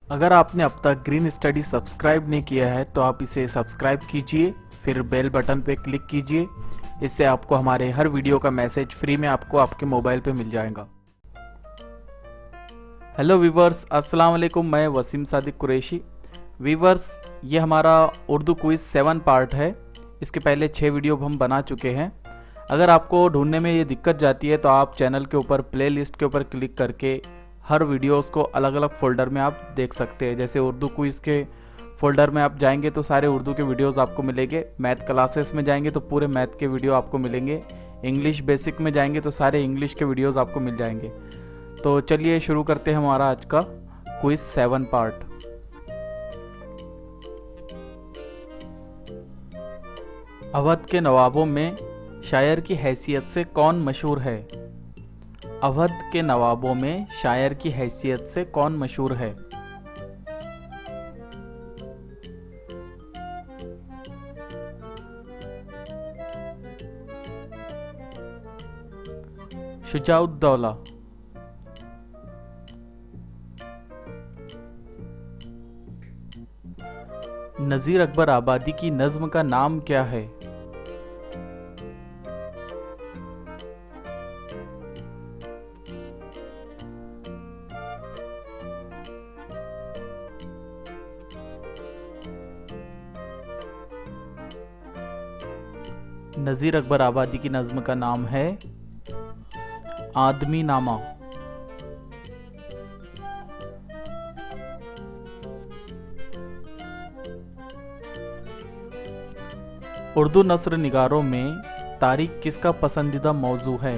अगर आपने अब तक ग्रीन स्टडी सब्सक्राइब नहीं किया है तो आप इसे सब्सक्राइब कीजिए, फिर बेल बटन पे क्लिक कीजिए। इससे आपको हमारे हर वीडियो का मैसेज फ्री में आपको आपके मोबाइल पे मिल जाएगा। हेलो वीवर्स, अस्सलाम वालेकुम। मैं वसीम सादिक कुरैशी। वीवर्स, ये हमारा उर्दू क्विज़ 7 पार्ट है। इसके पहले 6 वीडियो हम बना चुके हैं। अगर आपको ढूंढने में ये दिक्कत जाती है तो आप चैनल के ऊपर प्लेलिस्ट के ऊपर क्लिक करके हर वीडियोस को अलग अलग फोल्डर में आप देख सकते हैं। जैसे उर्दू क्विज़ के फोल्डर में आप जाएंगे तो सारे उर्दू के वीडियोस आपको मिलेंगे। मैथ क्लासेस में जाएंगे तो पूरे मैथ के वीडियो आपको मिलेंगे। इंग्लिश बेसिक में जाएंगे तो सारे इंग्लिश के वीडियोस आपको मिल जाएंगे। तो चलिए शुरू करते हैं हमारा आज का क्विज़ 7 पार्ट। अवध के नवाबों में शायर की हैसियत से कौन मशहूर है? अवध के नवाबों में शायर की हैसियत से कौन मशहूर है? शुजाउद्दौला। नज़ीर अकबर आबादी की नज़्म का नाम क्या है? नज़ीर अकबर आबादी की नज़्म का नाम है आदमी नामा। उर्दू नस्र निगारों में तारीख किसका पसंदीदा मौजू है?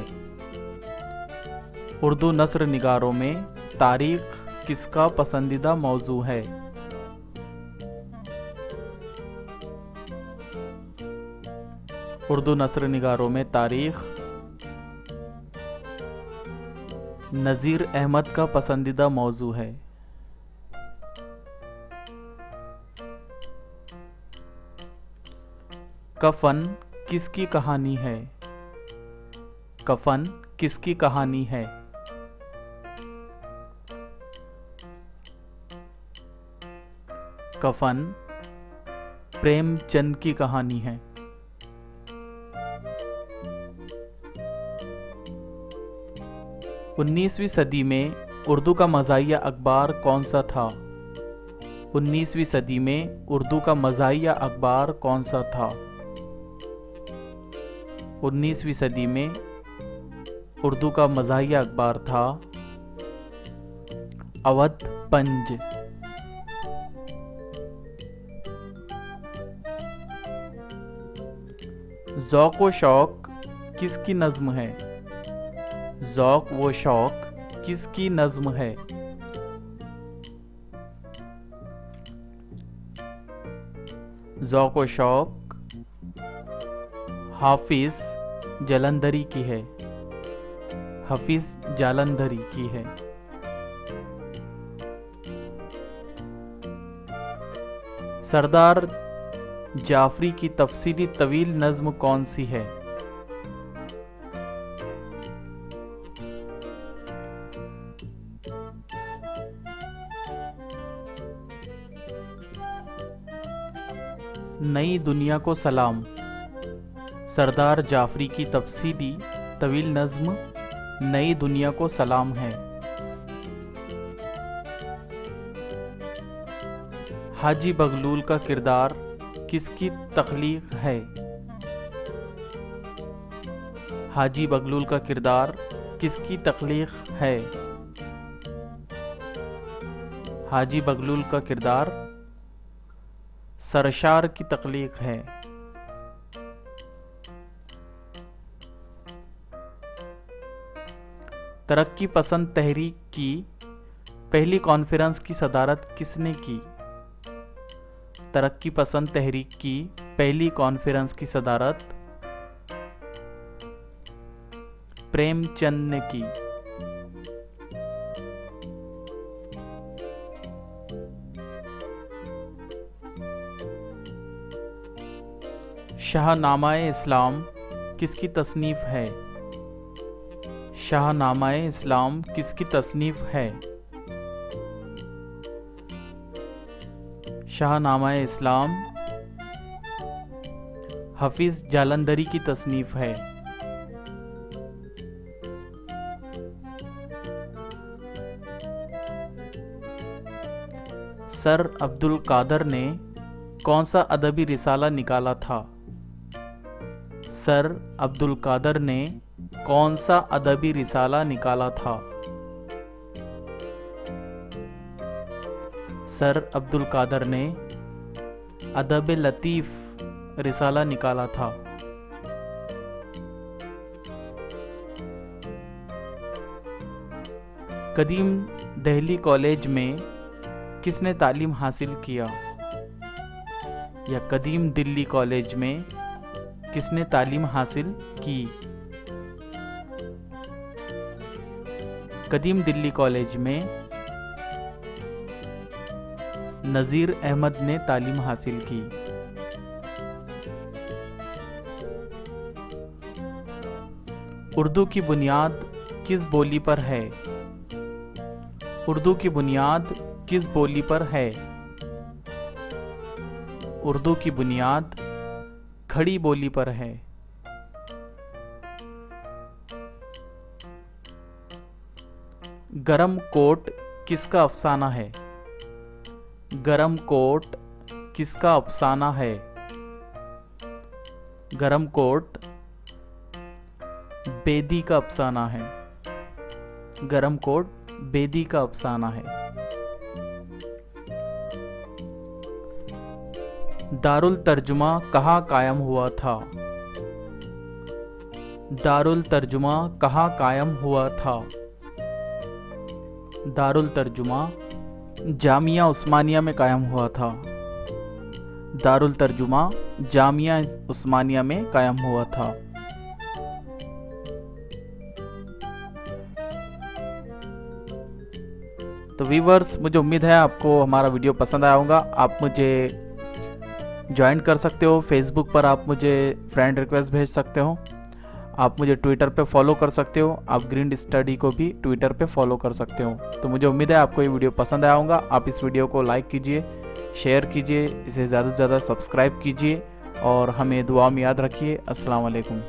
उर्दू नस्र निगारों में तारीख किसका पसंदीदा मौजू है? उर्दू नस्र निगारों में तारीख नज़ीर अहमद का पसंदीदा मौजू है। कफन किसकी कहानी है? कफन किसकी कहानी है? कफन प्रेमचंद की कहानी है। 19वीं सदी में उर्दू का मज़ाहिया अखबार कौन सा था? 19वीं सदी में उर्दू का मज़ाहिया अखबार कौन सा था? 19वीं सदी में उर्दू का मज़ाहिया अखबार था अवध पंज। ज़ौक़ व शौक़ किसकी नज़्म है? ज़ौक़ व शौक़ किसकी नज़्म है? ज़ौक़ व शौक़ हाफिज़ जालंधरी की है। हाफिज़ जालंधरी की है। सरदार जाफरी की तफसीली तवील नज़्म कौन सी है? नई दुनिया को सलाम। सरदार जाफरी की तफसीली तवील नज़्म नई दुनिया को सलाम है। हाजी बगलूल का किरदार किसकी तख्लीक है? हाजी बगलूल का किरदार किसकी तख्लीक है? हाजी बगलूल का किरदार सरशार की तख्लीक है। तरक्की पसंद तहरीक की पहली कॉन्फ्रेंस की सदारत किसने की? तरक्की पसंद तहरीक की पहली कॉन्फ्रेंस की सदारत प्रेमचंद ने की। शाहनामाए इस्लाम किसकी तसनीफ है? शाहनामाए इस्लाम किसकी तसनीफ है? शाहनामा इस्लाम हफीज जालंधरी की तसनीफ है। सर अब्दुल कादर ने कौन सा अदबी रिसाला निकाला था? सर अब्दुल कादर ने कौन सा अदबी रिसाला निकाला था? सर अब्दुल कादर ने अदब लतीफ़ रिसाला निकाला था। कदीम दिल्ली कॉलेज में किसने तालीम हासिल किया? या कदीम दिल्ली कॉलेज में किसने तालीम हासिल की? कदीम दिल्ली कॉलेज में नज़ीर अहमद ने तालीम हासिल की। उर्दू की बुनियाद किस बोली पर है? उर्दू की बुनियाद किस बोली पर है? उर्दू की बुनियाद खड़ी बोली पर है। गरम कोट किसका अफसाना है? गरम कोट किसका अफसाना है? गरम कोट बेदी का अफसाना है। गरम कोट बेदी का अफसाना है। दारुल तर्जुमा कहाँ कायम हुआ था? दारुल तर्जुमा कहाँ कायम हुआ था? दारुल तर्जुमा जामिया उस्मानिया में कायम हुआ था। दारुल तर्जुमा जामिया उस्मानिया में कायम हुआ था। तो व्यूअर्स, मुझे उम्मीद है आपको हमारा वीडियो पसंद आया होगा। आप मुझे ज्वाइन कर सकते हो, फेसबुक पर आप मुझे फ्रेंड रिक्वेस्ट भेज सकते हो, आप मुझे ट्विटर पे फॉलो कर सकते हो, आप ग्रीन स्टडी को भी ट्विटर पे फॉलो कर सकते हो। तो मुझे उम्मीद है आपको ये वीडियो पसंद आया होगा। आप इस वीडियो को लाइक कीजिए, शेयर कीजिए, इसे ज़्यादा से ज़्यादा सब्सक्राइब कीजिए और हमें दुआ में याद रखिए। अस्सलाम वालेकुम।